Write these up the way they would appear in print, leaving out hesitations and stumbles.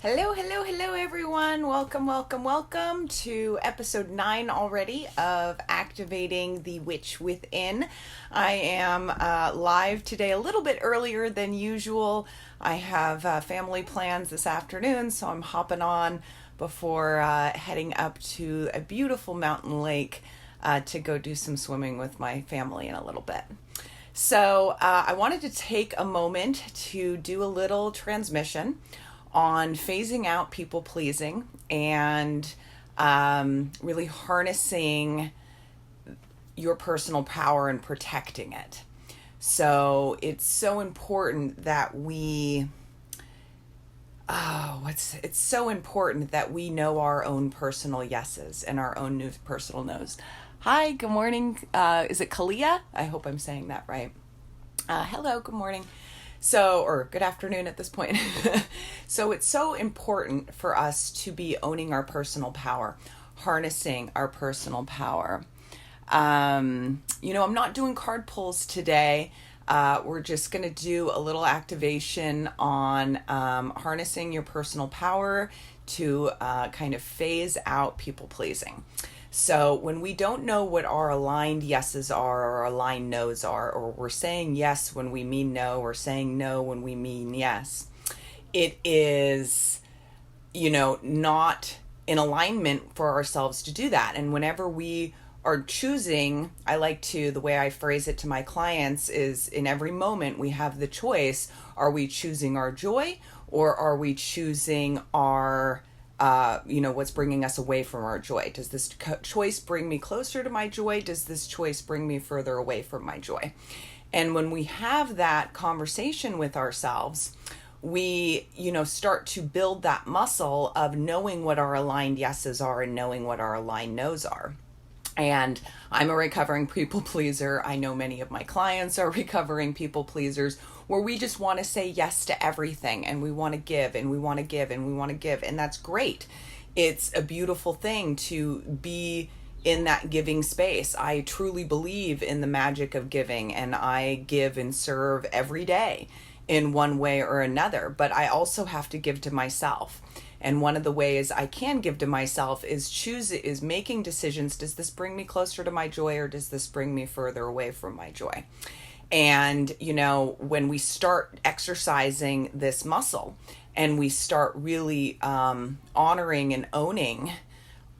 Hello, hello, hello, everyone. Welcome to episode 9 already of Activating the Witch Within. I am live today a little bit earlier than usual. I have family plans this afternoon, so I'm hopping on before heading up to a beautiful mountain lake to go do some swimming with my family in a little bit. So I wanted to take a moment to do a little transmission on phasing out people pleasing and really harnessing your personal power and protecting it. So it's so important that it's so important that we know our own personal yeses and our own new personal no's. Hi, good morning. Is it Kalia? I hope I'm saying that right. Hello, good morning. Or good afternoon at this point. So it's so important for us to be owning our personal power, harnessing our personal power. I'm not doing card pulls today. We're just going to do a little activation on harnessing your personal power to kind of phase out people pleasing. So when we don't know what our aligned yeses are or aligned nos are, or we're saying yes when we mean no, or saying no when we mean yes, it is, not in alignment for ourselves to do that. And whenever we are choosing, the way I phrase it to my clients is, in every moment we have the choice. Are we choosing our joy, or are we choosing our what's bringing us away from our joy? Does this choice bring me closer to my joy? Does this choice bring me further away from my joy? And when we have that conversation with ourselves, we, start to build that muscle of knowing what our aligned yeses are and knowing what our aligned nos are. And I'm a recovering people pleaser. I know many of my clients are recovering people pleasers, where we just want to say yes to everything, and we want to give and we want to give and we want to give. And that's great. It's a beautiful thing to be in that giving space. I truly believe in the magic of giving, and I give and serve every day in one way or another. But I also have to give to myself. And one of the ways I can give to myself is making decisions. Does this bring me closer to my joy, or does this bring me further away from my joy? And, when we start exercising this muscle and we start really honoring and owning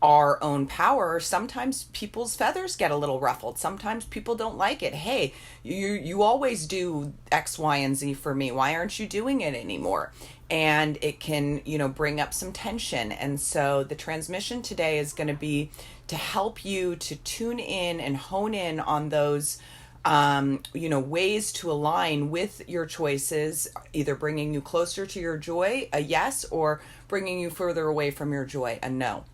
our own power, sometimes people's feathers get a little ruffled. Sometimes people don't like it. Hey, you always do X, Y, and Z for me. Why aren't you doing it anymore? And it can, bring up some tension. And so the transmission today is going to be to help you to tune in and hone in on those ways to align with your choices, either bringing you closer to your joy, a yes, or bringing you further away from your joy, a no.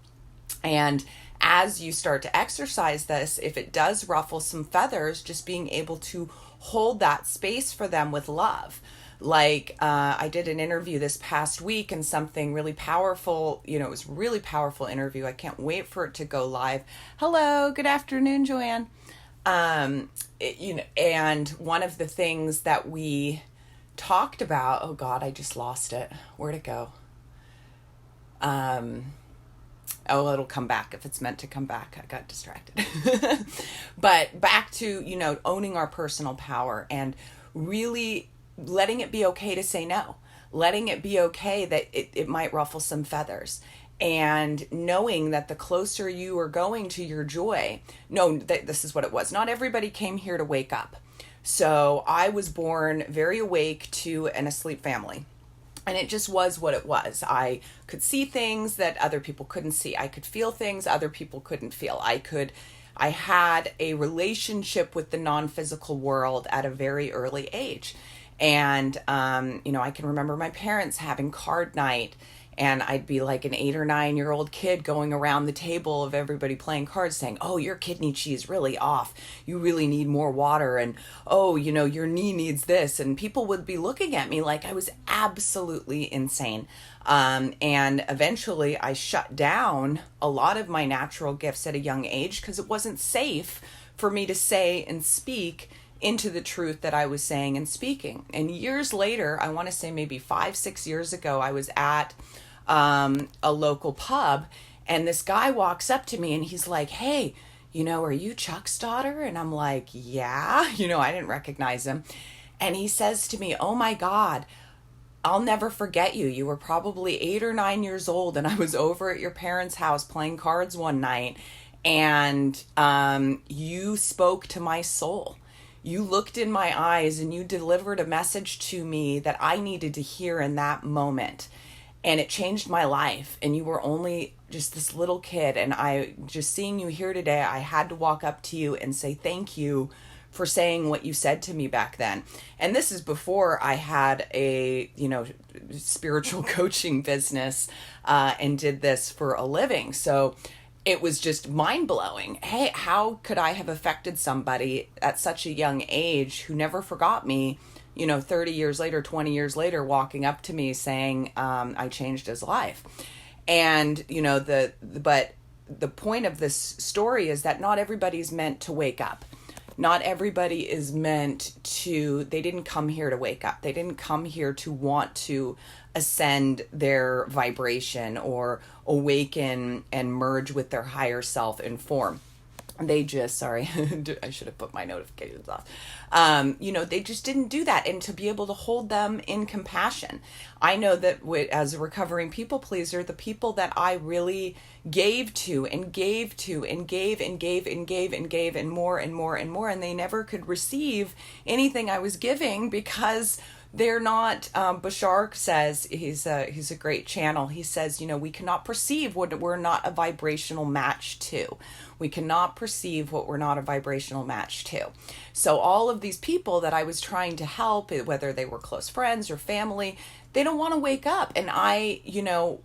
And as you start to exercise this, if it does ruffle some feathers, just being able to hold that space for them with love. I did an interview this past week, and something really powerful, it was a really powerful interview. I can't wait for it to go live. Hello, good afternoon, Joanne. And one of the things that we talked about, oh God, I just lost it. Where'd it go? It'll come back if it's meant to come back. I got distracted. But back to, owning our personal power and really letting it be okay to say no. Letting it be okay that it might ruffle some feathers. And knowing that the closer you are going to your joy, this is what it was. Not everybody came here to wake up. So I was born very awake to an asleep family. And it just was what it was. I could see things that other people couldn't see. I could feel things other people couldn't feel. I had a relationship with the non-physical world at a very early age. And, I can remember my parents having card night, and I'd be like an 8 or 9 year old kid going around the table of everybody playing cards saying, oh, your kidney chi is really off. You really need more water. And, oh, your knee needs this. And people would be looking at me like I was absolutely insane. And eventually I shut down a lot of my natural gifts at a young age because it wasn't safe for me to say and speak into the truth that I was saying and speaking. And years later, I want to say maybe 5-6 years ago, I was at a local pub, and this guy walks up to me and he's like, "Hey, are you Chuck's daughter?" And I'm like, "Yeah." I didn't recognize him. And he says to me, "Oh my God, I'll never forget you. You were probably 8 or 9 years old, and I was over at your parents' house playing cards one night, and you spoke to my soul. You looked in my eyes and you delivered a message to me that I needed to hear in that moment. And it changed my life. And you were only just this little kid. And I just seeing you here today, I had to walk up to you and say thank you for saying what you said to me back then." And this is before I had a, spiritual coaching business and did this for a living. So it was just mind blowing. Hey, how could I have affected somebody at such a young age who never forgot me, 30 years later, 20 years later, walking up to me saying, I changed his life. And, but the point of this story is that not everybody's meant to wake up. Not everybody is meant to, they didn't come here to wake up. They didn't come here to want to ascend their vibration or awaken and merge with their higher self in form. They just, sorry, I should have put my notifications off. They just didn't do that. And to be able to hold them in compassion. I know that as a recovering people pleaser, the people that I really gave to and gave to and gave and gave and gave and gave and more and more and more, and they never could receive anything I was giving because they're not, Bashar says, he's a great channel. He says, we cannot perceive what we're not a vibrational match to. We cannot perceive what we're not a vibrational match to. So all of these people that I was trying to help, whether they were close friends or family, they don't want to wake up. And I,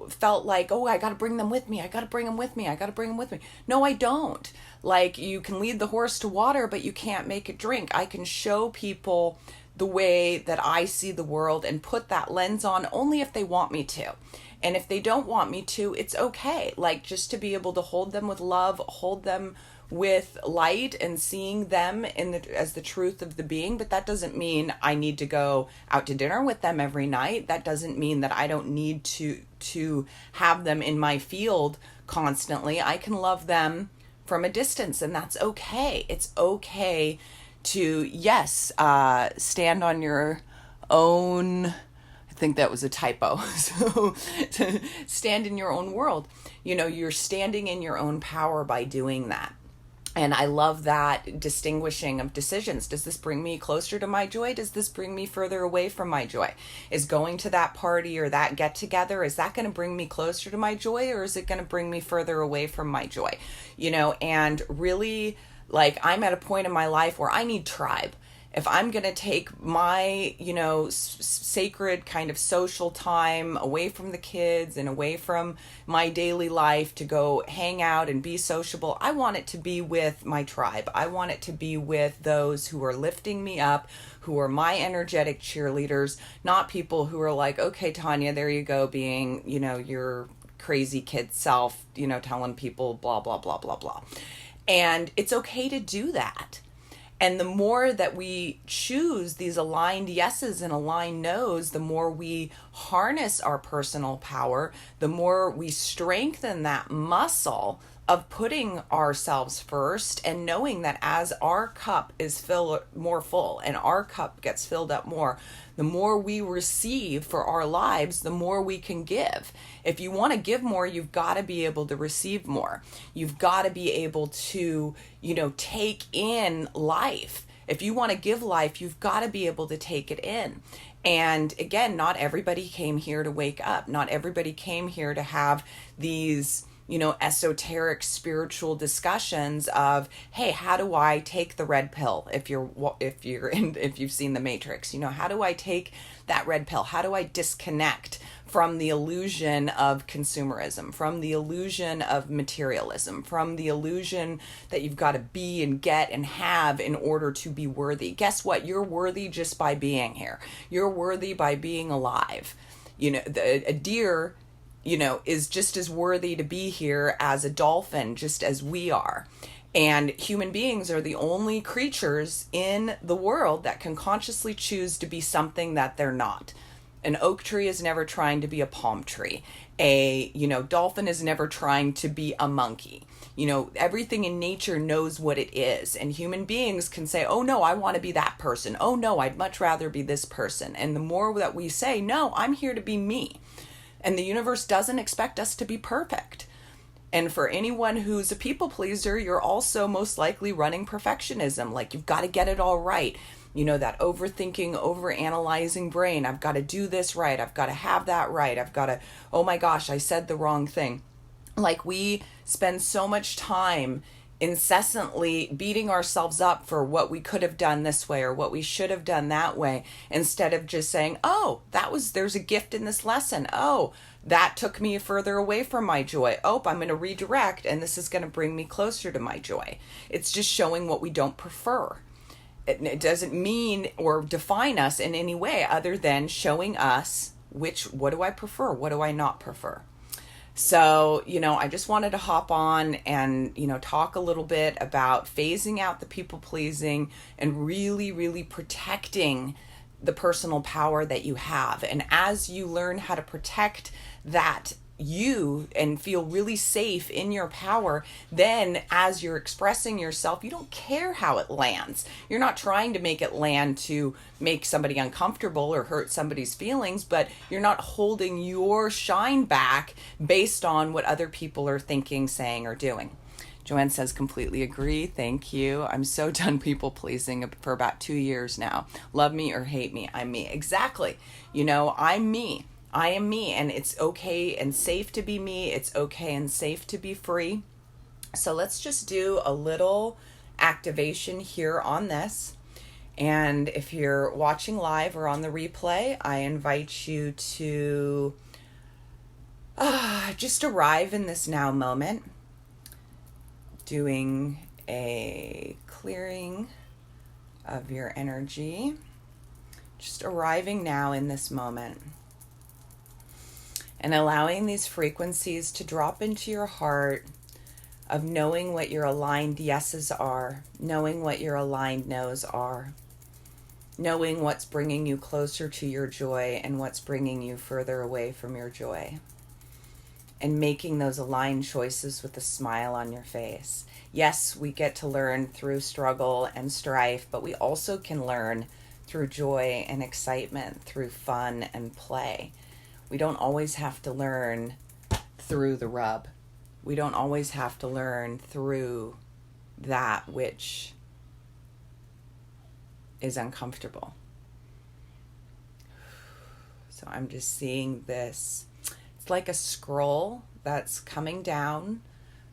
felt like, oh, I got to bring them with me. I got to bring them with me. I got to bring them with me. No, I don't. Like, you can lead the horse to water, but you can't make it drink. I can show people the way that I see the world and put that lens on only if they want me to. And if they don't want me to, it's okay. Like, just to be able to hold them with love, hold them with light and seeing them as the truth of the being. But that doesn't mean I need to go out to dinner with them every night. That doesn't mean that I don't need to have them in my field constantly. I can love them from a distance, and that's okay. It's okay to, yes, stand on your own, I think that was a typo. So to stand in your own world, you're standing in your own power by doing that. And I love that distinguishing of decisions. Does this bring me closer to my joy? Does this bring me further away from my joy? Is going to that party or that get together, is that going to bring me closer to my joy, or is it going to bring me further away from my joy? And really, like, I'm at a point in my life where I need tribe. If I'm going to take my, sacred kind of social time away from the kids and away from my daily life to go hang out and be sociable, I want it to be with my tribe. I want it to be with those who are lifting me up, who are my energetic cheerleaders, not people who are like, okay, Tanya, there you go, being, your crazy kid self, telling people blah, blah, blah, blah, blah. And it's okay to do that. And the more that we choose these aligned yeses and aligned nos, the more we harness our personal power, the more we strengthen that muscle of putting ourselves first and knowing that as our cup is filled more full and our cup gets filled up more, the more we receive for our lives, the more we can give. If you want to give more, you've got to be able to receive more. You've got to be able to, take in life. If you want to give life, you've got to be able to take it in. And again, not everybody came here to wake up. Not everybody came here to have these, esoteric spiritual discussions of, hey, how do I take the red pill? If you've seen The Matrix, how do I take that red pill? How do I disconnect from the illusion of consumerism, from the illusion of materialism, from the illusion that you've got to be and get and have in order to be worthy? Guess what? You're worthy just by being here. You're worthy by being alive. A deer, is just as worthy to be here as a dolphin, just as we are. And human beings are the only creatures in the world that can consciously choose to be something that they're not. An oak tree is never trying to be a palm tree. A, dolphin is never trying to be a monkey. Everything in nature knows what it is. And human beings can say, oh no, I want to be that person. Oh no, I'd much rather be this person. And the more that we say, no, I'm here to be me. And the universe doesn't expect us to be perfect. And for anyone who's a people pleaser, you're also most likely running perfectionism. Like, you've got to get it all right. That overthinking, overanalyzing brain. I've got to do this right. I've got to have that right. I've got to, oh my gosh, I said the wrong thing. Like, we spend so much time incessantly beating ourselves up for what we could have done this way or what we should have done that way, instead of just saying, oh, there's a gift in this lesson. Oh, that took me further away from my joy. Oh, I'm going to redirect, and this is going to bring me closer to my joy. It's just showing what we don't prefer. It doesn't mean or define us in any way other than showing us what do I prefer? What do I not prefer? So, I just wanted to hop on and, talk a little bit about phasing out the people pleasing and really, really protecting the personal power that you have. And as you learn how to protect that you and feel really safe in your power, then as you're expressing yourself, you don't care how it lands. You're not trying to make it land to make somebody uncomfortable or hurt somebody's feelings, but you're not holding your shine back based on what other people are thinking, saying, or doing. Joanne says, completely agree. Thank you. I'm so done people pleasing for about 2 years now. Love me or hate me. I'm me. Exactly. I'm me. I am me, and it's okay and safe to be me. It's okay and safe to be free. So let's just do a little activation here on this. And if you're watching live or on the replay, I invite you to just arrive in this now moment, doing a clearing of your energy, just arriving now in this moment. And allowing these frequencies to drop into your heart of knowing what your aligned yeses are, knowing what your aligned nos are, knowing what's bringing you closer to your joy and what's bringing you further away from your joy, and making those aligned choices with a smile on your face. Yes, we get to learn through struggle and strife, but we also can learn through joy and excitement, through fun and play. We don't always have to learn through the rub. We don't always have to learn through that which is uncomfortable. So I'm just seeing this. It's like a scroll that's coming down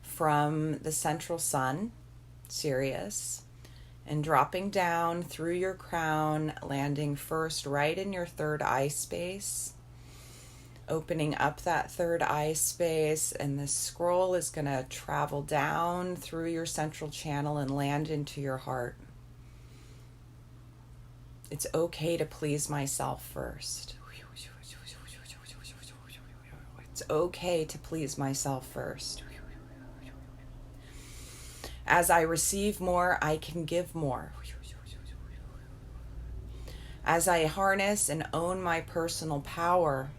from the central sun, Sirius, and dropping down through your crown, landing first right in your third eye space, opening up that third eye space, and this scroll is going to travel down through your central channel and land into your heart. It's okay to please myself first. It's okay to please myself first. As I receive more, I can give more. As I harness and own my personal power,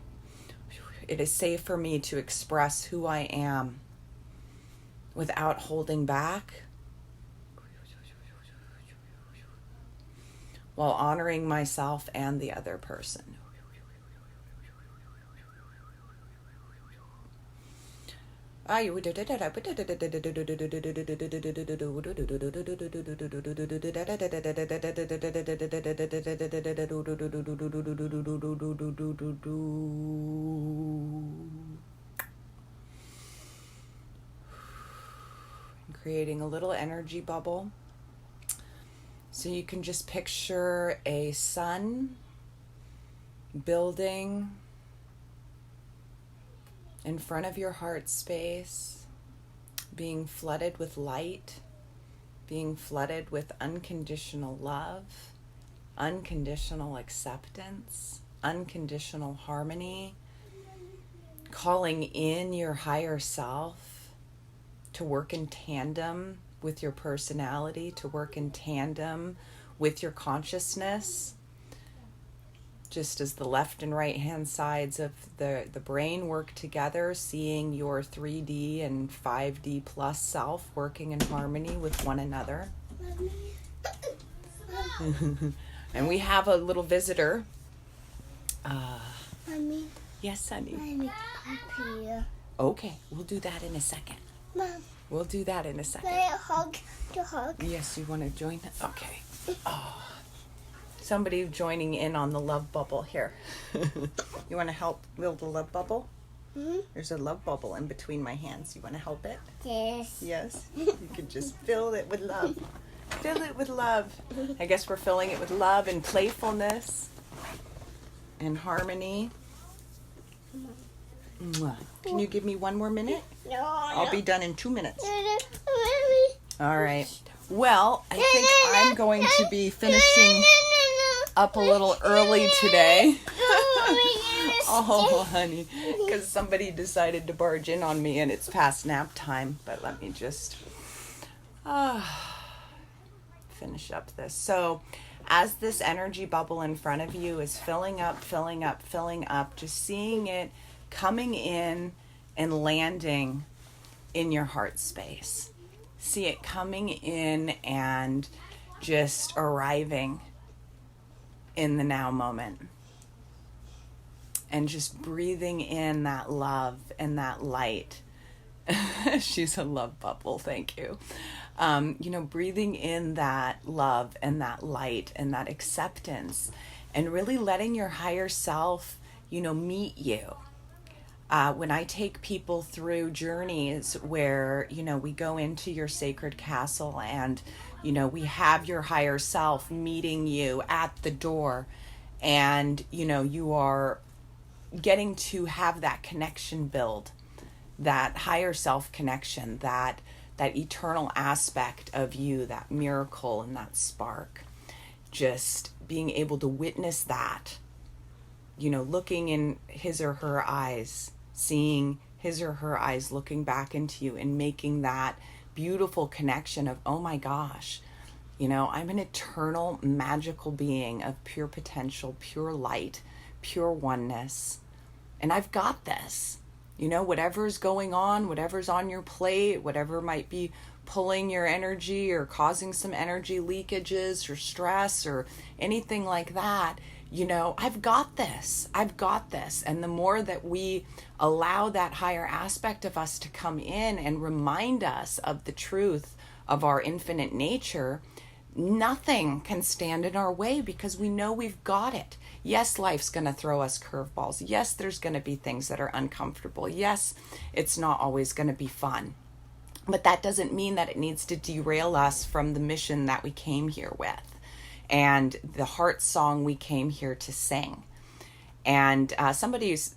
it is safe for me to express who I am without holding back, while honoring myself and the other person. Creating a little energy bubble. So you can just picture a sun building in front of your heart space, being flooded with light, being flooded with unconditional love, unconditional acceptance, unconditional harmony, calling in your higher self to work in tandem with your personality, to work in tandem with your consciousness, just as the left and right hand sides of the brain work together, seeing your 3D and 5D plus self working in harmony with one another. And we have a little visitor. Mommy. Yes, honey. Mommy, Papa. Okay, we'll do that in a second. Mom, We'll do that in a second. can I hug the hug? Yes, you want to join? Okay. Oh, somebody joining in on the love bubble here. You want to help build the love bubble? Hmm? There's a love bubble in between my hands. You want to help it? Yes. Yes. You can just fill it with love. Fill it with love. I guess we're filling it with love and playfulness and harmony. Mwah. Can you give me one more minute? No. I'll be done in 2 minutes. Mommy. All right. Well, I think I'm going to be finishing up a little early today. Oh, honey, because somebody decided to barge in on me and it's past nap time. But let me just finish up this. So as this energy bubble in front of you is filling up, filling up, filling up, just seeing it coming in and landing in your heart space. See it coming in and just arriving in the now moment. And just breathing in that love and that light. She's a love bubble, thank you. Breathing in that love and that light and that acceptance and really letting your higher self, meet you. When I take people through journeys where, we go into your sacred castle and, we have your higher self meeting you at the door and, you are getting to have that connection build, that higher self connection, that eternal aspect of you, that miracle and that spark, just being able to witness that, looking in his or her eyes, seeing his or her eyes looking back into you and making that beautiful connection of, oh my gosh, I'm an eternal magical being of pure potential, pure light, pure oneness, and I've got this. Whatever's going on, whatever's on your plate, whatever might be pulling your energy or causing some energy leakages or stress or anything like that, I've got this. I've got this. And the more that we allow that higher aspect of us to come in and remind us of the truth of our infinite nature, nothing can stand in our way because we know we've got it. Yes, life's going to throw us curveballs. Yes, there's going to be things that are uncomfortable. Yes, it's not always going to be fun. But that doesn't mean that it needs to derail us from the mission that we came here with and the heart song we came here to sing. And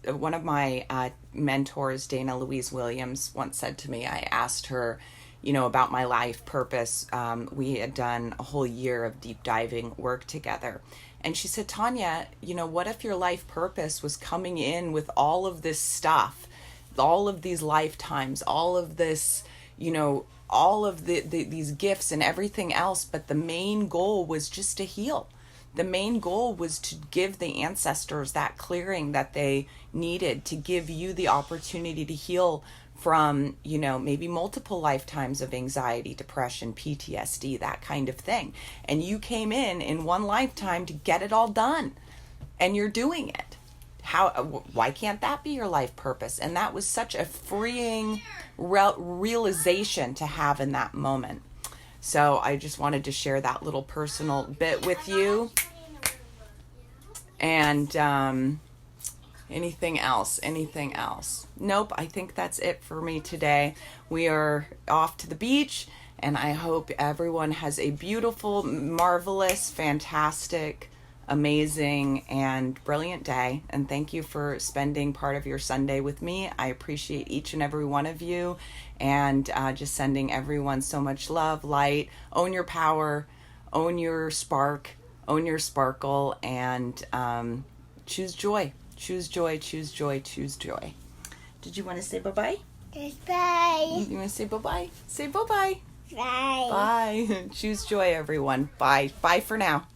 one of my mentors, Dana Louise Williams, once said to me, I asked her, about my life purpose. We had done a whole year of deep diving work together. And she said, Tanya, what if your life purpose was coming in with all of this stuff, all of these lifetimes, all of this, all of these gifts and everything else, but the main goal was just to heal. The main goal was to give the ancestors that clearing that they needed to give you the opportunity to heal from, maybe multiple lifetimes of anxiety, depression, PTSD, that kind of thing. And you came in one lifetime to get it all done. And you're doing it. Why can't that be your life purpose? And that was such a freeing realization to have in that moment. So I just wanted to share that little personal bit with you. And anything else? Nope, I think that's it for me today. We are off to the beach, and I hope everyone has a beautiful, marvelous, fantastic, amazing, and brilliant day. And thank you for spending part of your Sunday with me. I appreciate each and every one of you, and just sending everyone so much love, light. Own your power, own your spark, own your sparkle, and choose joy. Choose joy, choose joy, choose joy. Did you want to say bye-bye? Yes, bye. You want to say bye-bye? Say bye-bye. Bye. Bye. Choose joy, everyone. Bye. Bye for now.